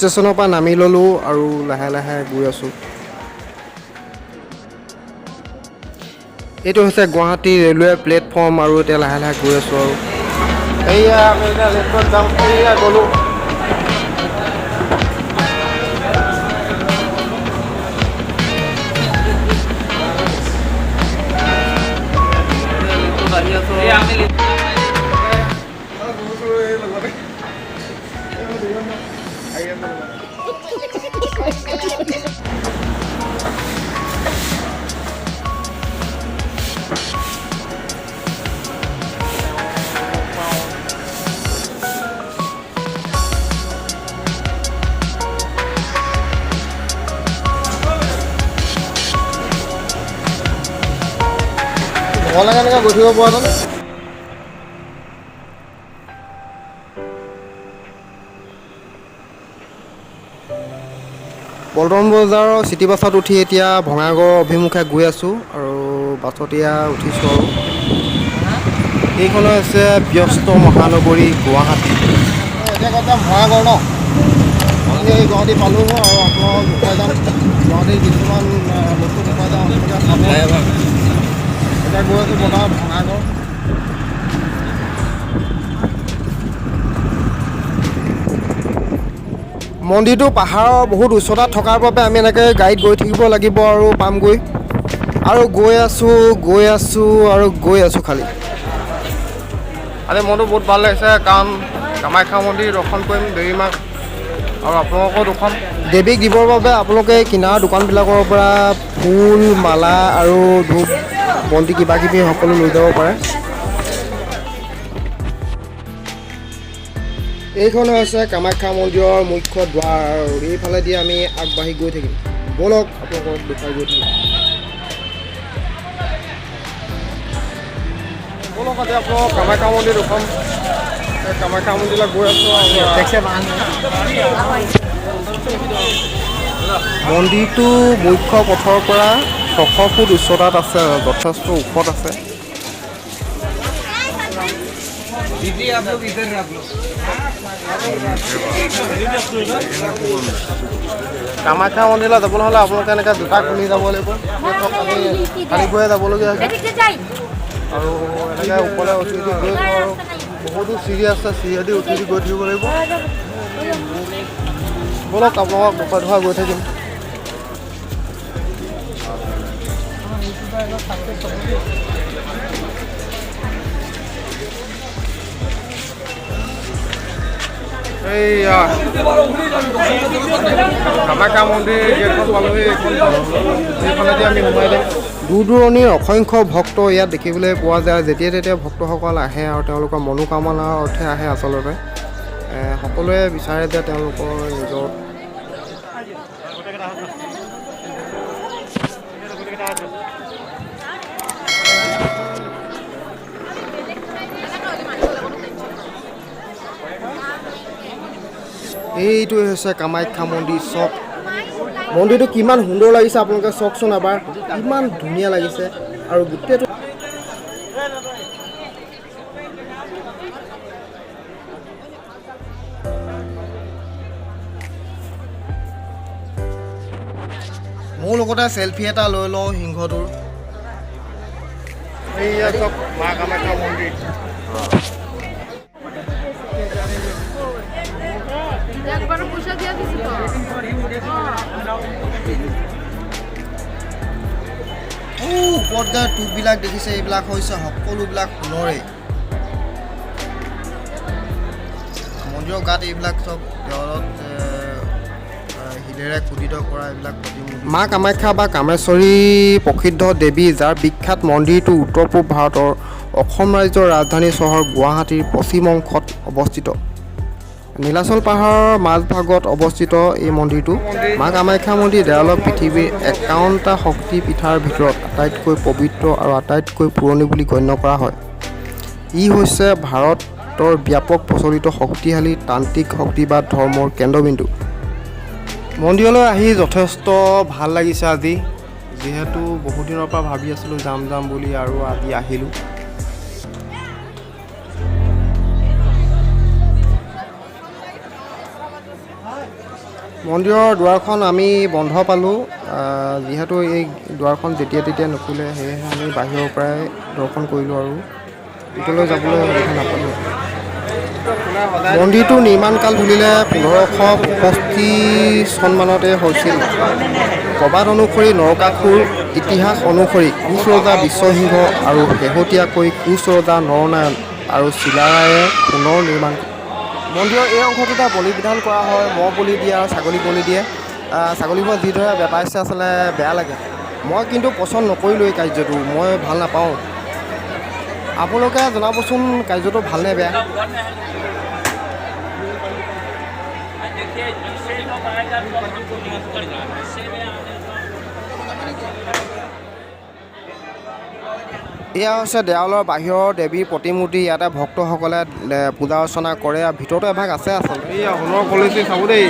ষ্টেচনৰ পৰা নামি ল'লোঁ আৰু লাহে লাহে গৈ আছোঁ। এইটো হৈছে গুৱাহাটী ৰেলৱে প্লেটফৰ্ম আৰু এতিয়া লাহে লাহে গৈ আছোঁ আৰু এইয়া আমি এতিয়া ৰেষ্টুৰেণ্ট যাম। এইয়া গ'লোঁ। ঘৰলৈ কেনেকৈ গৈ থাকিব পৰা নাই। পল্টন বজাৰৰ চিটি বাছত উঠি এতিয়া ভঙাগড় অভিমুখে গৈ আছোঁ আৰু বাছত এয়া উঠিছোঁ আৰু এইখন হৈছে ব্যস্ত মহানগৰী গুৱাহাটী। এতিয়া ক'ত যাম? ভঙাগড় ন? আমি এই গুৱাহাটী পালোঁ আৰু আপোনালোকক দেখুৱাই যাম গুৱাহাটীৰ কিছুমান বস্তু দেখুৱাই যাম। আপোনালোকে চাব। এতিয়া গৈ আছোঁ বৰ্তমান ভঙাগড়। মন্দিৰটো পাহাৰৰ বহুত উচ্চতাত থকাৰ বাবে আমি এনেকৈ গাড়ীত গৈ থাকিব লাগিব আৰু পামগৈ আৰু গৈ আছোঁ আৰু গৈ আছোঁ খালি। আজি মনটো বহুত ভাল লাগিছে কাৰণ কামাখ্যা মন্দিৰ দৰ্শন কৰিম দেৱীমাক আৰু আপোনালোকৰ দৰ্শন দেৱীক দিবৰ বাবে আপোনালোকে কিনাৰৰ দোকানবিলাকৰ পৰা ফুল মালা আৰু ধূপ বন্তি কিবাকিবি সকলো লৈ যাব পাৰে। এইখন হৈছে কামাখ্যা মন্দিৰৰ মুখ্য দ্বাৰ আৰু এইফালেদি আমি আগবাঢ়ি গৈ থাকিম। ব'লক আপোনালোকক দেখুৱাই গৈ থাকিম। ব'লক আজি আপোনালোক কামাখ্যা মন্দিৰ দেখুৱাম। কামাখ্যা মন্দিৰলৈ গৈ আছোঁ। মন্দিৰটো মুখ্য পথৰ পৰা 600 ফুট উচ্চতাত আছে, যথেষ্ট ওখত আছে। কামাখ্যা মন্দিৰলৈ যাবলৈ হ'লে আপোনালোকে এনেকৈ জোতা খুলি যাব লাগিব। খালী গৈয়ে যাবলগীয়া হৈছে আৰু এনেকৈ ওপৰলৈ উঠি উঠি গৈ আছোঁ আৰু বহুতো চিৰি আছে, চিৰিয়েদি উঠি উঠি গৈ থাকিব লাগিব। ব'লক আপোনালোকক দেখুৱাই দেখুৱাই গৈ থাকিম। এইয়া কামাখ্যা মন্দিৰ গেটখন পালোহি। এইখনেদি আমি সোমাই যাম। দূৰ দূৰণিৰ অসংখ্য ভক্ত ইয়াত দেখিবলৈ পোৱা যায়। যেতিয়া তেতিয়া ভক্তসকল আহে আৰু তেওঁলোকৰ মনোকামনাৰ অৰ্থে আহে। আচলতে সকলোৱে বিচাৰে যে তেওঁলোকৰ নিজৰ এইটো হৈছে কামাখ্যা মন্দিৰ। চক মন্দিৰটো কিমান সুন্দৰ লাগিছে আপোনালোকে চাওকচোন এবাৰ, কিমান ধুনীয়া লাগিছে আৰু গোটেইটো মোৰ লগতে চেলফি এটা লৈ লওঁ সিংহটোৰ। এইয়া চব মা কামাখ্যা মন্দিৰ। ওপৰত যে টোপবিলাক দেখিছে এইবিলাক হৈছে সকলোবিলাক সোণৰে। মন্দিৰৰ গাত এইবিলাক চব দেৱালত শিলেৰে খোদিত কৰা এইবিলাক প্ৰতিমূৰ্তি। মা কামাখ্যা বা কামেশ্বৰী প্ৰসিদ্ধ দেৱী, যাৰ বিখ্যাত মন্দিৰটো উত্তৰ পূব ভাৰতৰ অসম ৰাজ্যৰ ৰাজধানী চহৰ গুৱাহাটীৰ পশ্চিম অংশত অৱস্থিত। নীলাচল পাহাৰৰ মাজভাগত অৱস্থিত এই মন্দিৰটো। মা কামাখ্যা মন্দিৰ দেৱালক পৃথিৱীৰ 51টা শক্তি পীঠৰ ভিতৰত আটাইতকৈ পবিত্ৰ আৰু আটাইতকৈ পুৰণি বুলি গণ্য কৰা হয়। ই হৈছে ভাৰতৰ ব্যাপক প্ৰচলিত শক্তিশালী তান্ত্ৰিক শক্তিবাদ ধৰ্মৰ কেন্দ্ৰবিন্দু। মন্দিৰলৈ আহি যথেষ্ট ভাল লাগিছে আজি, যিহেতু বহুদিনৰ পৰা ভাবি আছিলোঁ যাম বুলি আৰু আজি আহিলোঁ। মন্দিৰৰ দুৱাৰখন আমি বন্ধ পালোঁ যিহেতু এই দুৱাৰখন যেতিয়া তেতিয়া নুখুলে সেয়েহে আমি বাহিৰৰ পৰাই দৰ্শন কৰিলোঁ আৰু ভিতৰলৈ যাবলৈ সুবিধা নাপালোঁ। মন্দিৰটোৰ নিৰ্মাণকাল বুলিলে 1565 চনমানতে হৈছিল। প্ৰবাদ অনুসৰি নৰকাসুৰ, ইতিহাস অনুসৰি কোচ ৰজা বিশ্বসিংহ আৰু শেহতীয়াকৈ কোচ ৰজা নৰনাৰায়ণ আৰু চিলাৰায়ে পুনৰ নিৰ্মাণ কৰে। মন্দিৰৰ এই অংশটোতে বলি বিধান কৰা হয়, ম'হ বলি দিয়ে আৰু ছাগলী বলি দিয়ে। ছাগলীবোৰ যিদৰে বেপাইছে আচলতে বেয়া লাগে। মই কিন্তু পচন্দ নকৰিলোঁ এই কাৰ্যটো, মই ভাল নাপাওঁ। আপোনালোকে জনাবচোন কাৰ্যটো ভালনে বেয়া। এয়া হৈছে দেৱালৰ বাহিৰৰ দেৱীৰ প্ৰতিমূৰ্তি। ইয়াতে ভক্তসকলে পূজা অৰ্চনা কৰে আৰু ভিতৰতো এভাগ আছে আচলতে। সোণৰ পলিচি চাব দেই।